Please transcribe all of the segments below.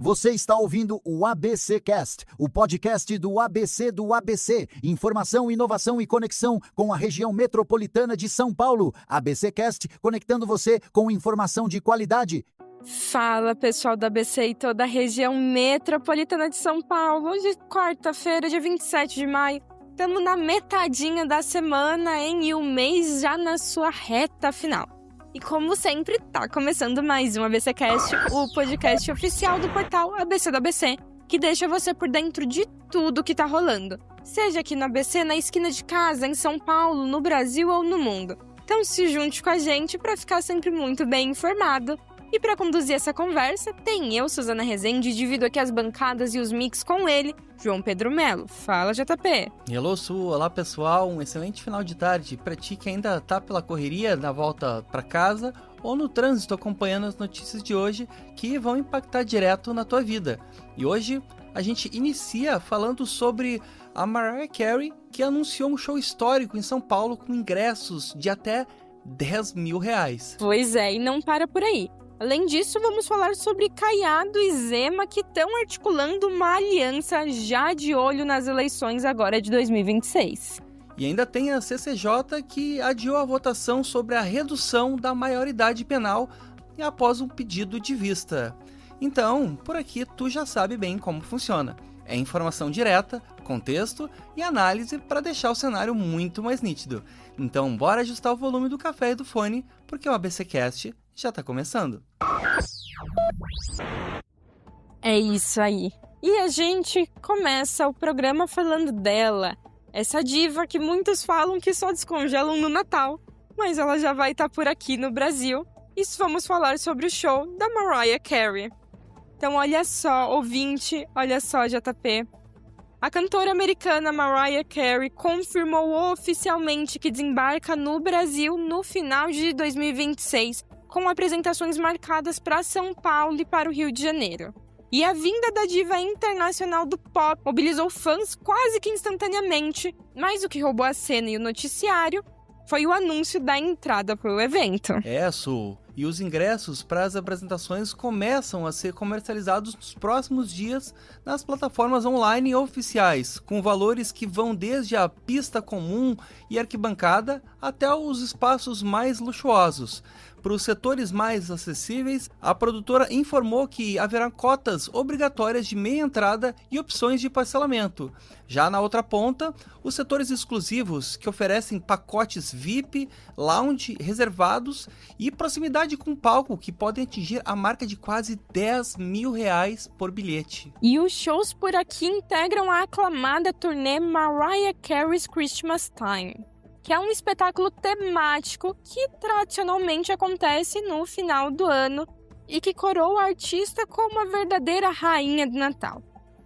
Você está ouvindo o ABC Cast, o podcast do ABC. Informação, inovação e conexão com a região metropolitana de São Paulo. ABC Cast, conectando você com informação de qualidade. Fala, pessoal da ABC e toda a região metropolitana de São Paulo. Hoje, quarta-feira, dia 27 de maio. Estamos na metadinha da semana, hein? E o mês já na sua reta final. E como sempre, tá começando mais um ABC Cast, o podcast oficial do portal ABC do ABC, que deixa você por dentro de tudo que tá rolando. Seja aqui no ABC, na esquina de casa, em São Paulo, no Brasil ou no mundo. Então se junte com a gente para ficar sempre muito bem informado. E para conduzir essa conversa, tem eu, Suzana Rezende, divido aqui as bancadas e os mix com ele, João Pedro Melo. Fala, JP. Hello, Su. Olá, pessoal. Um excelente final de tarde para ti que ainda tá pela correria na volta para casa ou no trânsito acompanhando as notícias de hoje que vão impactar direto na tua vida. E hoje a gente inicia falando sobre a Mariah Carey, que anunciou um show histórico em São Paulo com ingressos de até R$10 mil. Pois é, e não para por aí. Além disso, vamos falar sobre Caiado e Zema, que estão articulando uma aliança já de olho nas eleições agora de 2026. E ainda tem a CCJ, que adiou a votação sobre a redução da maioridade penal após um pedido de vista. Então, por aqui tu já sabe bem como funciona. É informação direta, contexto e análise para deixar o cenário muito mais nítido. Então, bora ajustar o volume do café e do fone, porque o ABC Cast já tá começando. É isso aí. E a gente começa o programa falando dela. Essa diva que muitos falam que só descongelam no Natal, mas ela já vai estar por aqui no Brasil. E vamos falar sobre o show da Mariah Carey. Então olha só, ouvinte, olha só, JP. A cantora americana Mariah Carey confirmou oficialmente que desembarca no Brasil no final de 2026, com apresentações marcadas para São Paulo e para o Rio de Janeiro. E a vinda da diva internacional do pop mobilizou fãs quase que instantaneamente, mas o que roubou a cena e o noticiário foi o anúncio da entrada para o evento. É, Su. E os ingressos para as apresentações começam a ser comercializados nos próximos dias nas plataformas online oficiais, com valores que vão desde a pista comum e arquibancada até os espaços mais luxuosos. Para os setores mais acessíveis, a produtora informou que haverá cotas obrigatórias de meia entrada e opções de parcelamento. Já na outra ponta, os setores exclusivos, que oferecem pacotes VIP, lounge reservados e proximidade com o palco, que podem atingir a marca de quase R$10 mil por bilhete. E os shows por aqui integram a aclamada turnê Mariah Carey's Christmas Time, que é um espetáculo temático que tradicionalmente acontece no final do ano e que coroa a artista como a verdadeira rainha do Natal.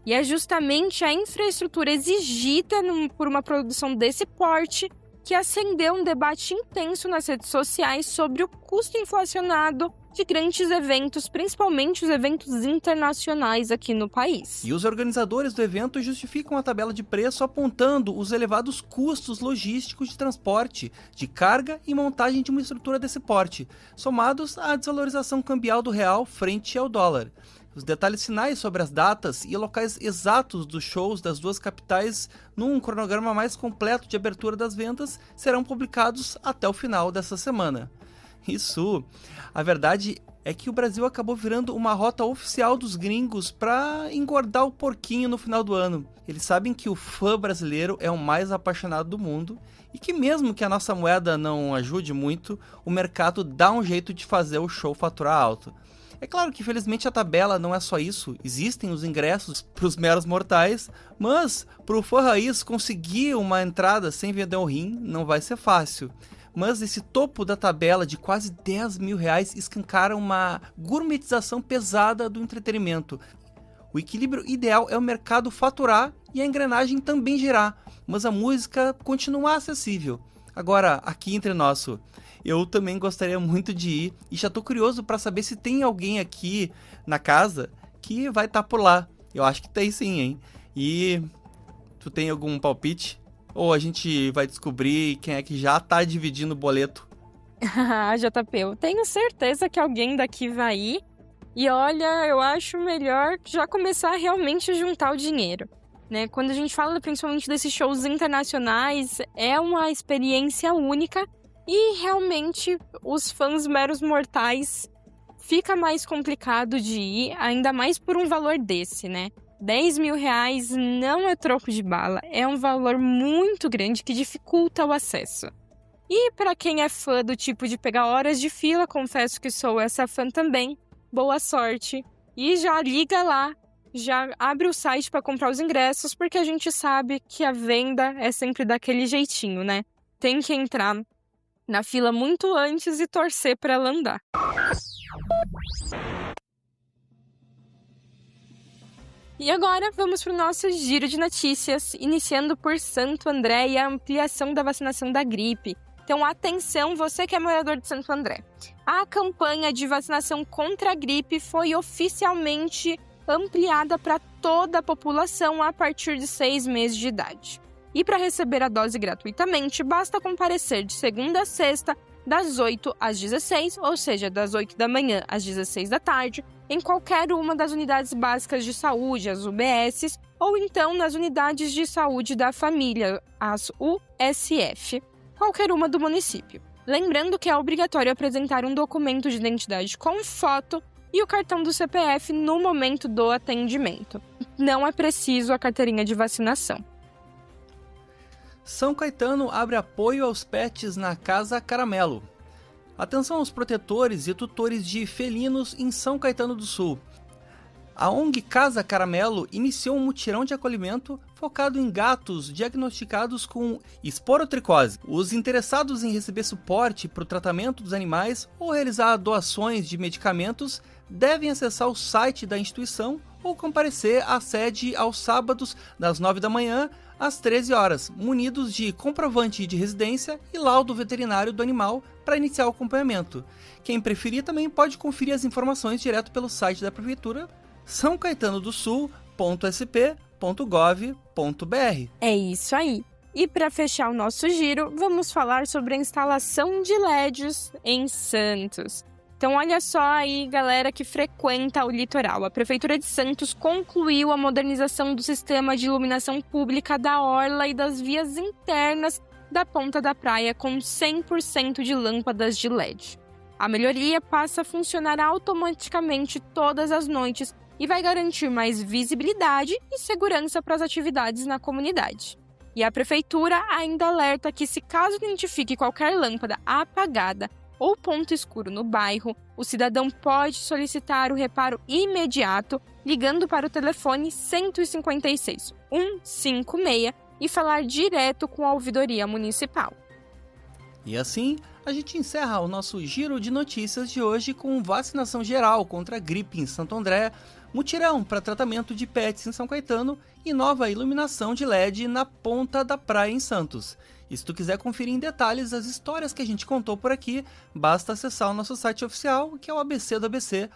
E é justamente a infraestrutura exigida por uma produção desse porte que acendeu um debate intenso nas redes sociais sobre o custo inflacionado de grandes eventos, principalmente os eventos internacionais aqui no país. E os organizadores do evento justificam a tabela de preço apontando os elevados custos logísticos de transporte, de carga e montagem de uma estrutura desse porte, somados à desvalorização cambial do real frente ao dólar. Os detalhes finais sobre as datas e locais exatos dos shows das duas capitais, num cronograma mais completo de abertura das vendas, serão publicados até o final dessa semana. Isso, a verdade é que o Brasil acabou virando uma rota oficial dos gringos para engordar o porquinho no final do ano. Eles sabem que o fã brasileiro é o mais apaixonado do mundo e que mesmo que a nossa moeda não ajude muito, o mercado dá um jeito de fazer o show faturar alto. É claro que infelizmente a tabela não é só isso, existem os ingressos para os meros mortais, mas para o fã raiz conseguir uma entrada sem vender o rim não vai ser fácil. Mas esse topo da tabela de quase R$10 mil escancara uma gourmetização pesada do entretenimento. O equilíbrio ideal é o mercado faturar e a engrenagem também girar, mas a música continuar acessível. Agora, aqui entre nós, eu também gostaria muito de ir e já tô curioso para saber se tem alguém aqui na casa que vai estar por lá. Eu acho que tem sim, hein? E tu tem algum palpite? Ou a gente vai descobrir quem é que já tá dividindo o boleto? JP, eu tenho certeza que alguém daqui vai ir. E olha, eu acho melhor já começar realmente a juntar o dinheiro, né? Quando a gente fala principalmente desses shows internacionais, é uma experiência única e realmente os fãs meros mortais fica mais complicado de ir, ainda mais por um valor desse, né? 10 mil reais não é troco de bala, é um valor muito grande que dificulta o acesso. E para quem é fã do tipo de pegar horas de fila, confesso que sou essa fã também, boa sorte. E já liga lá, já abre o site para comprar os ingressos, porque a gente sabe que a venda é sempre daquele jeitinho, né? Tem que entrar na fila muito antes e torcer para ela andar. E agora vamos para o nosso giro de notícias, iniciando por Santo André e a ampliação da vacinação da gripe. Então atenção, você que é morador de Santo André. A campanha de vacinação contra a gripe foi oficialmente ampliada para toda a população a partir de 6 meses de idade. E para receber a dose gratuitamente, basta comparecer de segunda a sexta, das 8 às 16, ou seja, das 8 da manhã às 16 da tarde, em qualquer uma das unidades básicas de saúde, as UBSs, ou então nas unidades de saúde da família, as USF, qualquer uma do município. Lembrando que é obrigatório apresentar um documento de identidade com foto e o cartão do CPF no momento do atendimento. Não é preciso a carteirinha de vacinação. São Caetano abre apoio aos pets na Casa Caramelo. Atenção aos protetores e tutores de felinos em São Caetano do Sul. A ONG Casa Caramelo iniciou um mutirão de acolhimento focado em gatos diagnosticados com esporotricose. Os interessados em receber suporte para o tratamento dos animais ou realizar doações de medicamentos devem acessar o site da instituição ou comparecer à sede aos sábados, das 9 da manhã às 13 horas, munidos de comprovante de residência e laudo veterinário do animal para iniciar o acompanhamento. Quem preferir também pode conferir as informações direto pelo site da Prefeitura, sãocaetanodosul.sp.gov.br. É isso aí. E para fechar o nosso giro, vamos falar sobre a instalação de LEDs em Santos. Então olha só aí, galera que frequenta o litoral. A Prefeitura de Santos concluiu a modernização do sistema de iluminação pública da orla e das vias internas da ponta da praia com 100% de lâmpadas de LED. A melhoria passa a funcionar automaticamente todas as noites e vai garantir mais visibilidade e segurança para as atividades na comunidade. E a Prefeitura ainda alerta que, se caso identifique qualquer lâmpada apagada ou ponto escuro no bairro, o cidadão pode solicitar o reparo imediato ligando para o telefone 156 156 e falar direto com a ouvidoria municipal. E assim, a gente encerra o nosso giro de notícias de hoje com vacinação geral contra a gripe em Santo André, mutirão para tratamento de pets em São Caetano e nova iluminação de LED na ponta da praia em Santos. E se tu quiser conferir em detalhes as histórias que a gente contou por aqui, basta acessar o nosso site oficial, que é o abcdobc.com.br.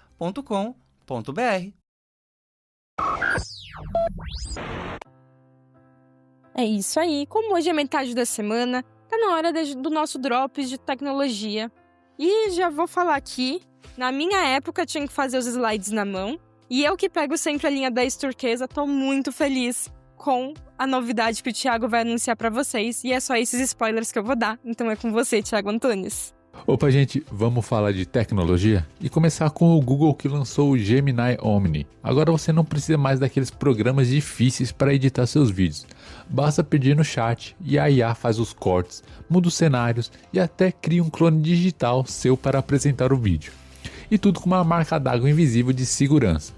É isso aí, como hoje é metade da semana, tá na hora do nosso Drops de tecnologia. E já vou falar aqui, na minha época tinha que fazer os slides na mão, e eu que pego sempre a linha 10 turquesa, tô muito feliz com a novidade que o Thiago vai anunciar para vocês, e é só esses spoilers que eu vou dar, então é com você, Thiago Antunes. Opa, gente, vamos falar de tecnologia e começar com o Google, que lançou o Gemini Omni. Agora você não precisa mais daqueles programas difíceis para editar seus vídeos. Basta pedir no chat e a IA faz os cortes, muda os cenários e até cria um clone digital seu para apresentar o vídeo. E tudo com uma marca d'água invisível de segurança.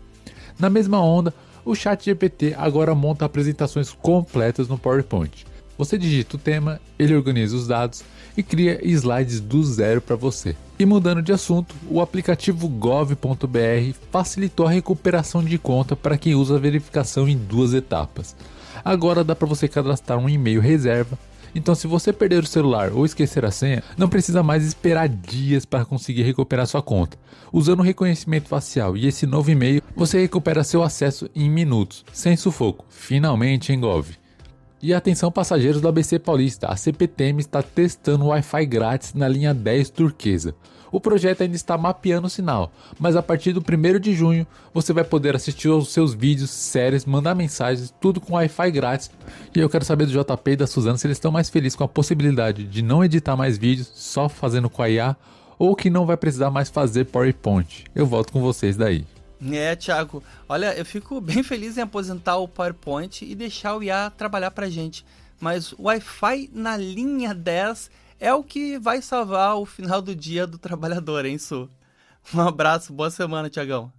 Na mesma onda, o ChatGPT agora monta apresentações completas no PowerPoint. Você digita o tema, ele organiza os dados e cria slides do zero para você. E mudando de assunto, o aplicativo gov.br facilitou a recuperação de conta para quem usa a verificação em 2 etapas. Agora dá para você cadastrar um e-mail reserva, então se você perder o celular ou esquecer a senha, não precisa mais esperar dias para conseguir recuperar sua conta. Usando o reconhecimento facial e esse novo e-mail, você recupera seu acesso em minutos, sem sufoco. Finalmente, hein, Gov? E atenção passageiros do ABC Paulista, a CPTM está testando o Wi-Fi grátis na linha 10 turquesa. O projeto ainda está mapeando o sinal, mas a partir do 1º de junho você vai poder assistir aos seus vídeos, séries, mandar mensagens, tudo com Wi-Fi grátis. E eu quero saber do JP e da Suzana se eles estão mais felizes com a possibilidade de não editar mais vídeos, só fazendo com a IA, ou que não vai precisar mais fazer PowerPoint. Eu volto com vocês daí. Thiago, olha, eu fico bem feliz em aposentar o PowerPoint e deixar o IA trabalhar pra gente. Mas o Wi-Fi na linha 10 é o que vai salvar o final do dia do trabalhador, hein, Su? Um abraço, boa semana, Thiagão.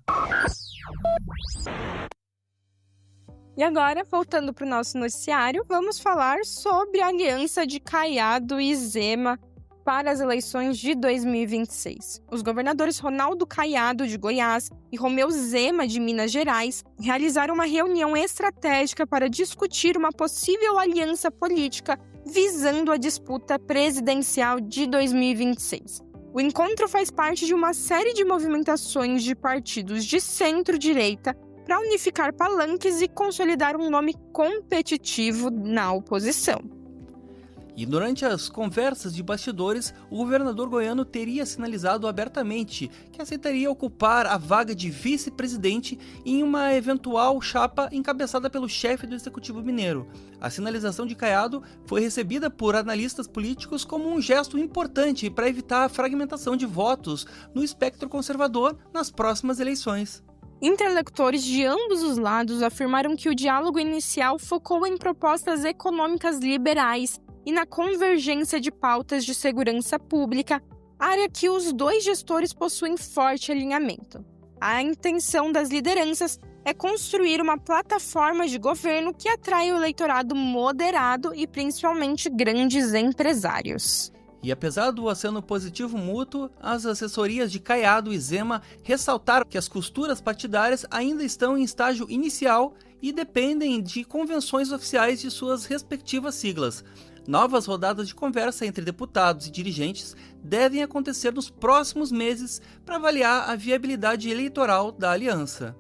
E agora, voltando para o nosso noticiário, vamos falar sobre a aliança de Caiado e Zema para as eleições de 2026. Os governadores Ronaldo Caiado, de Goiás, e Romeu Zema, de Minas Gerais, realizaram uma reunião estratégica para discutir uma possível aliança política visando a disputa presidencial de 2026. O encontro faz parte de uma série de movimentações de partidos de centro-direita para unificar palanques e consolidar um nome competitivo na oposição. E durante as conversas de bastidores, o governador goiano teria sinalizado abertamente que aceitaria ocupar a vaga de vice-presidente em uma eventual chapa encabeçada pelo chefe do Executivo Mineiro. A sinalização de Caiado foi recebida por analistas políticos como um gesto importante para evitar a fragmentação de votos no espectro conservador nas próximas eleições. Interlocutores de ambos os lados afirmaram que o diálogo inicial focou em propostas econômicas liberais e na convergência de pautas de segurança pública, área que os dois gestores possuem forte alinhamento. A intenção das lideranças é construir uma plataforma de governo que atrai o eleitorado moderado e principalmente grandes empresários. E apesar do aceno positivo mútuo, as assessorias de Caiado e Zema ressaltaram que as costuras partidárias ainda estão em estágio inicial e dependem de convenções oficiais de suas respectivas siglas. Novas rodadas de conversa entre deputados e dirigentes devem acontecer nos próximos meses para avaliar a viabilidade eleitoral da aliança.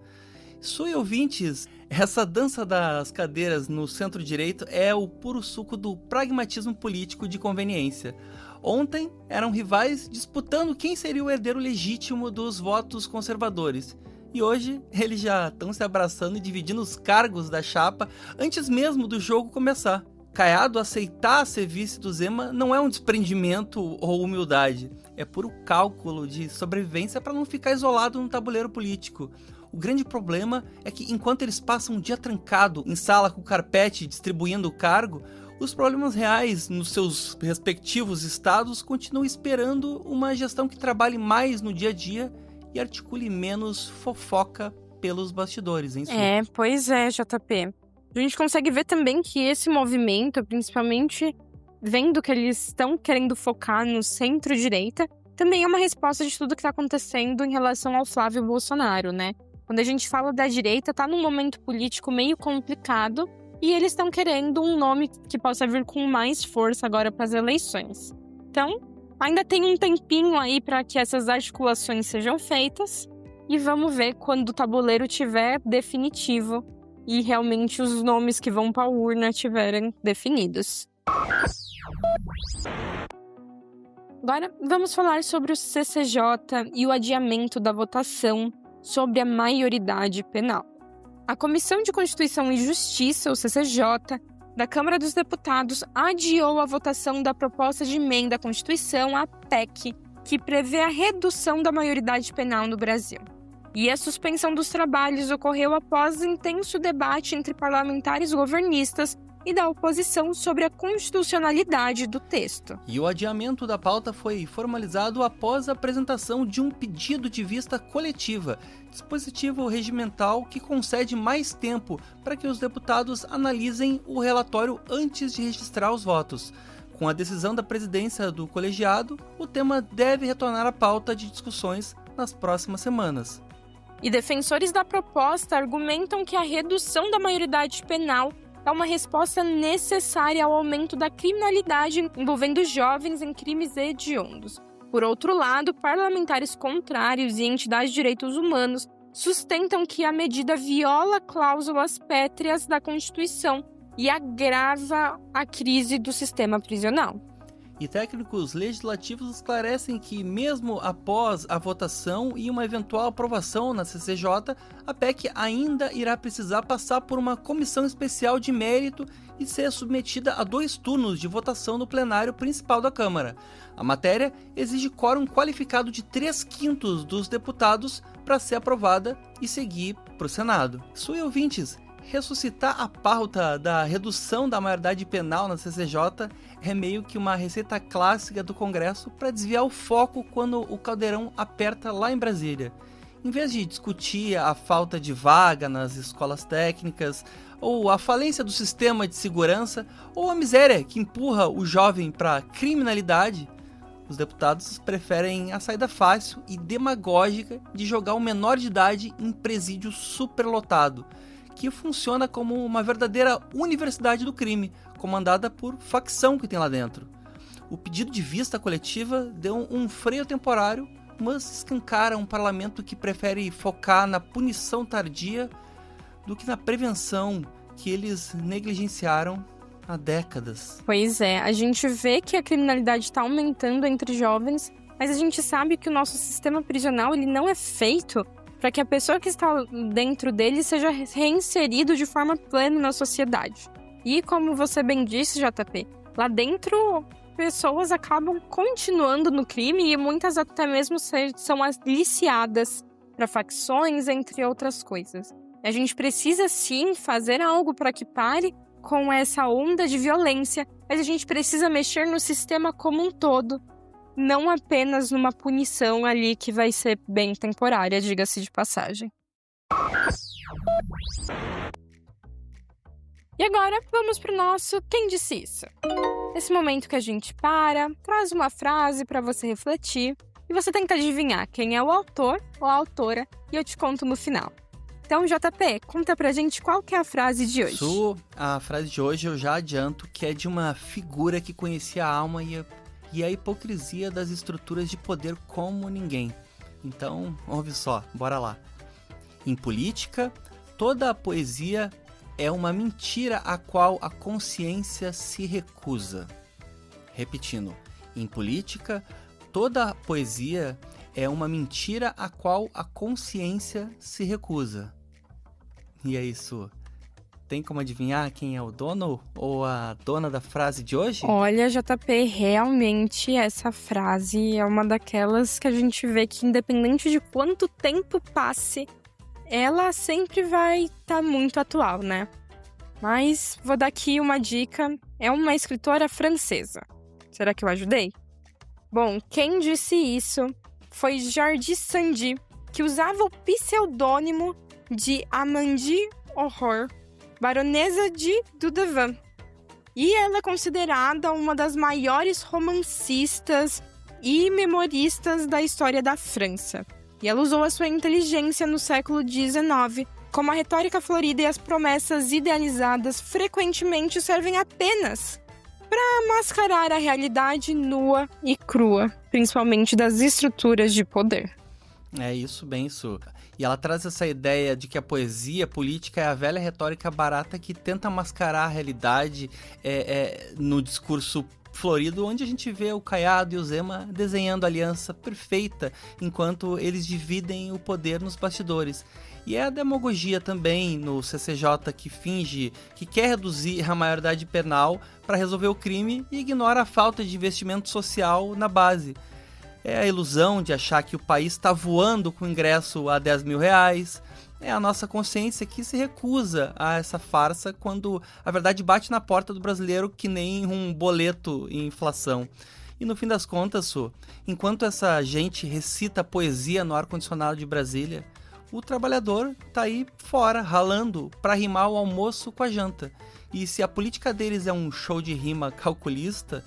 Sui ouvintes, essa dança das cadeiras no centro-direito é o puro suco do pragmatismo político de conveniência. Ontem eram rivais disputando quem seria o herdeiro legítimo dos votos conservadores. E hoje eles já estão se abraçando e dividindo os cargos da chapa antes mesmo do jogo começar. Caiado aceitar ser vice do Zema não é um desprendimento ou humildade, é puro cálculo de sobrevivência para não ficar isolado no tabuleiro político. O grande problema é que enquanto eles passam um dia trancado em sala com carpete distribuindo o cargo, os problemas reais nos seus respectivos estados continuam esperando uma gestão que trabalhe mais no dia a dia e articule menos fofoca pelos bastidores, hein, Su? Pois é, JP. A gente consegue ver também que esse movimento, principalmente vendo que eles estão querendo focar no centro-direita, também é uma resposta de tudo que está acontecendo em relação ao Flávio Bolsonaro, né? Quando a gente fala da direita, tá num momento político meio complicado e eles estão querendo um nome que possa vir com mais força agora para as eleições. Então, ainda tem um tempinho aí para que essas articulações sejam feitas e vamos ver quando o tabuleiro estiver definitivo e realmente os nomes que vão para a urna estiverem definidos. Agora, vamos falar sobre o CCJ e o adiamento da votação sobre a maioridade penal. A Comissão de Constituição e Justiça, o CCJ, da Câmara dos Deputados adiou a votação da proposta de emenda à Constituição, a PEC, que prevê a redução da maioridade penal no Brasil. E a suspensão dos trabalhos ocorreu após intenso debate entre parlamentares governistas e da oposição sobre a constitucionalidade do texto. E o adiamento da pauta foi formalizado após a apresentação de um pedido de vista coletiva, dispositivo regimental que concede mais tempo para que os deputados analisem o relatório antes de registrar os votos. Com a decisão da presidência do colegiado, o tema deve retornar à pauta de discussões nas próximas semanas. E defensores da proposta argumentam que a redução da maioridade penal é uma resposta necessária ao aumento da criminalidade envolvendo jovens em crimes hediondos. Por outro lado, parlamentares contrários e entidades de direitos humanos sustentam que a medida viola cláusulas pétreas da Constituição, e agrava a crise do sistema prisional. E técnicos legislativos esclarecem que, mesmo após a votação e uma eventual aprovação na CCJ, a PEC ainda irá precisar passar por uma comissão especial de mérito e ser submetida a 2 turnos de votação no plenário principal da Câmara. A matéria exige quórum qualificado de 3/5 dos deputados para ser aprovada e seguir para o Senado. Sui ouvintes, ressuscitar a pauta da redução da maioridade penal na CCJ é meio que uma receita clássica do Congresso para desviar o foco quando o caldeirão aperta lá em Brasília. Em vez de discutir a falta de vaga nas escolas técnicas, ou a falência do sistema de segurança, ou a miséria que empurra o jovem para a criminalidade, os deputados preferem a saída fácil e demagógica de jogar o menor de idade em presídio superlotado, que funciona como uma verdadeira universidade do crime, comandada por facção que tem lá dentro. O pedido de vista coletiva deu um freio temporário, mas escancara um parlamento que prefere focar na punição tardia do que na prevenção que eles negligenciaram há décadas. Pois é, a gente vê que a criminalidade está aumentando entre jovens, mas a gente sabe que o nosso sistema prisional ele não é feito para que a pessoa que está dentro dele seja reinserido de forma plena na sociedade. E como você bem disse, JP, lá dentro pessoas acabam continuando no crime e muitas até mesmo são aliciadas para facções, entre outras coisas. A gente precisa sim fazer algo para que pare com essa onda de violência, mas a gente precisa mexer no sistema como um todo, não apenas numa punição ali que vai ser bem temporária, diga-se de passagem. E agora vamos para o nosso Quem Disse Isso? Esse momento que a gente traz uma frase para você refletir e você tenta adivinhar quem é o autor ou a autora e eu te conto no final. Então, JP, conta pra gente qual que é a frase de hoje. A frase de hoje eu já adianto que é de uma figura que conhecia a alma e a hipocrisia das estruturas de poder como ninguém. Então, ouve só, bora lá. Em política, toda a poesia é uma mentira a qual a consciência se recusa. Repetindo, em política, toda a poesia é uma mentira a qual a consciência se recusa. E é isso. Tem como adivinhar quem é o dono ou a dona da frase de hoje? Olha, JP, realmente essa frase é uma daquelas que a gente vê que independente de quanto tempo passe, ela sempre vai estar muito atual, né? Mas vou dar aqui uma dica, é uma escritora francesa. Será que eu ajudei? Bom, quem disse isso foi Jordi Sand, que usava o pseudônimo de Amandine Horror, baronesa de Dudevant. E ela é considerada uma das maiores romancistas e memoristas da história da França. E ela usou a sua inteligência no século XIX, como a retórica florida e as promessas idealizadas frequentemente servem apenas para mascarar a realidade nua e crua, principalmente das estruturas de poder. É isso, bem isso. E ela traz essa ideia de que a poesia política é a velha retórica barata que tenta mascarar a realidade no discurso florido, onde a gente vê o Caiado e o Zema desenhando a aliança perfeita enquanto eles dividem o poder nos bastidores. E é a demagogia também no CCJ que finge que quer reduzir a maioridade penal para resolver o crime e ignora a falta de investimento social na base. É a ilusão de achar que o país está voando com ingresso a R$10 mil. É a nossa consciência que se recusa a essa farsa quando a verdade bate na porta do brasileiro que nem um boleto em inflação. E no fim das contas, enquanto essa gente recita poesia no ar-condicionado de Brasília, o trabalhador tá aí fora, ralando para rimar o almoço com a janta. E se a política deles é um show de rima calculista,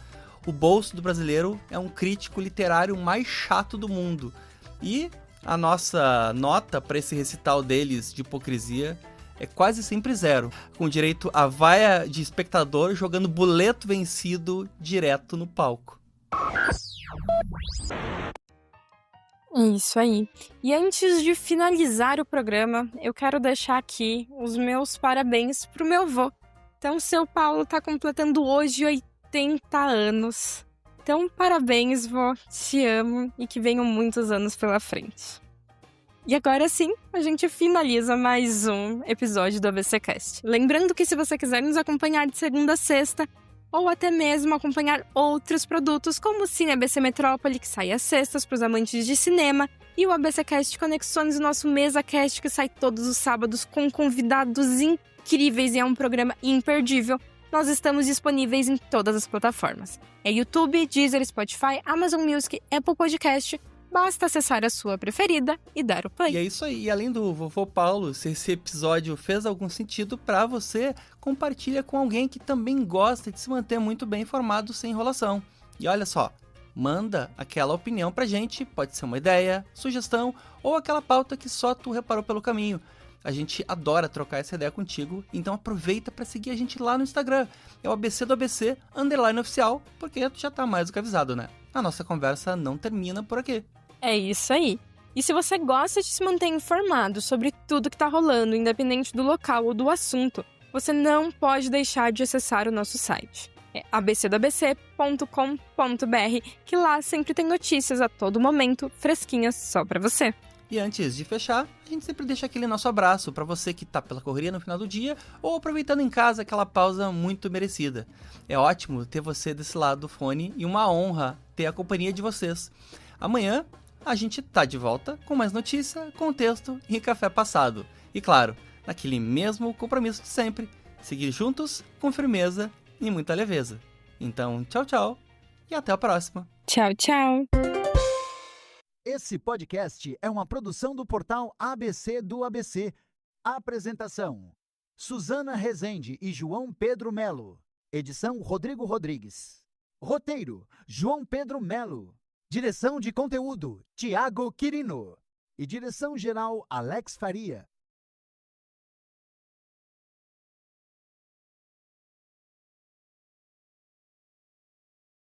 o bolso do brasileiro é um crítico literário mais chato do mundo. E a nossa nota para esse recital deles de hipocrisia é quase sempre 0, com direito a vaia de espectador jogando boleto vencido direto no palco. É isso aí. E antes de finalizar o programa, eu quero deixar aqui os meus parabéns pro meu avô, Então, seu Paulo tá completando hoje 80 anos. Então, parabéns, vó. Te amo e que venham muitos anos pela frente. E agora sim, a gente finaliza mais um episódio do ABCcast. Lembrando que se você quiser nos acompanhar de segunda a sexta, ou até mesmo acompanhar outros produtos, como o Cine ABC Metrópole, que sai às sextas para os amantes de cinema, e o ABCcast Conexões, o nosso MesaCast, que sai todos os sábados com convidados incríveis e é um programa imperdível. Nós estamos disponíveis em todas as plataformas. É YouTube, Deezer, Spotify, Amazon Music, Apple Podcast. Basta acessar a sua preferida e dar o play. E é isso aí. E além do Vovô Paulo, se esse episódio fez algum sentido para você, compartilha com alguém que também gosta de se manter muito bem informado sem enrolação. E olha só, manda aquela opinião pra gente, pode ser uma ideia, sugestão ou aquela pauta que só tu reparou pelo caminho. A gente adora trocar essa ideia contigo, então aproveita para seguir a gente lá no Instagram. É o ABC do ABC, _oficial, porque tu já tá mais do que avisado, né? A nossa conversa não termina por aqui. É isso aí. E se você gosta de se manter informado sobre tudo que tá rolando, independente do local ou do assunto, você não pode deixar de acessar o nosso site. É abcdobc.com.br, que lá sempre tem notícias a todo momento, fresquinhas só pra você. E antes de fechar, a gente sempre deixa aquele nosso abraço para você que tá pela correria no final do dia ou aproveitando em casa aquela pausa muito merecida. É ótimo ter você desse lado do fone e uma honra ter a companhia de vocês. Amanhã a gente tá de volta com mais notícia, contexto e café passado. E claro, naquele mesmo compromisso de sempre, seguir juntos com firmeza e muita leveza. Então, tchau, tchau e até a próxima. Tchau, tchau. Esse podcast é uma produção do portal ABC do ABC. Apresentação: Suzana Rezende e João Pedro Melo. Edição: Rodrigo Rodrigues. Roteiro: João Pedro Melo. Direção de conteúdo: Tiago Quirino. E direção geral: Alex Faria.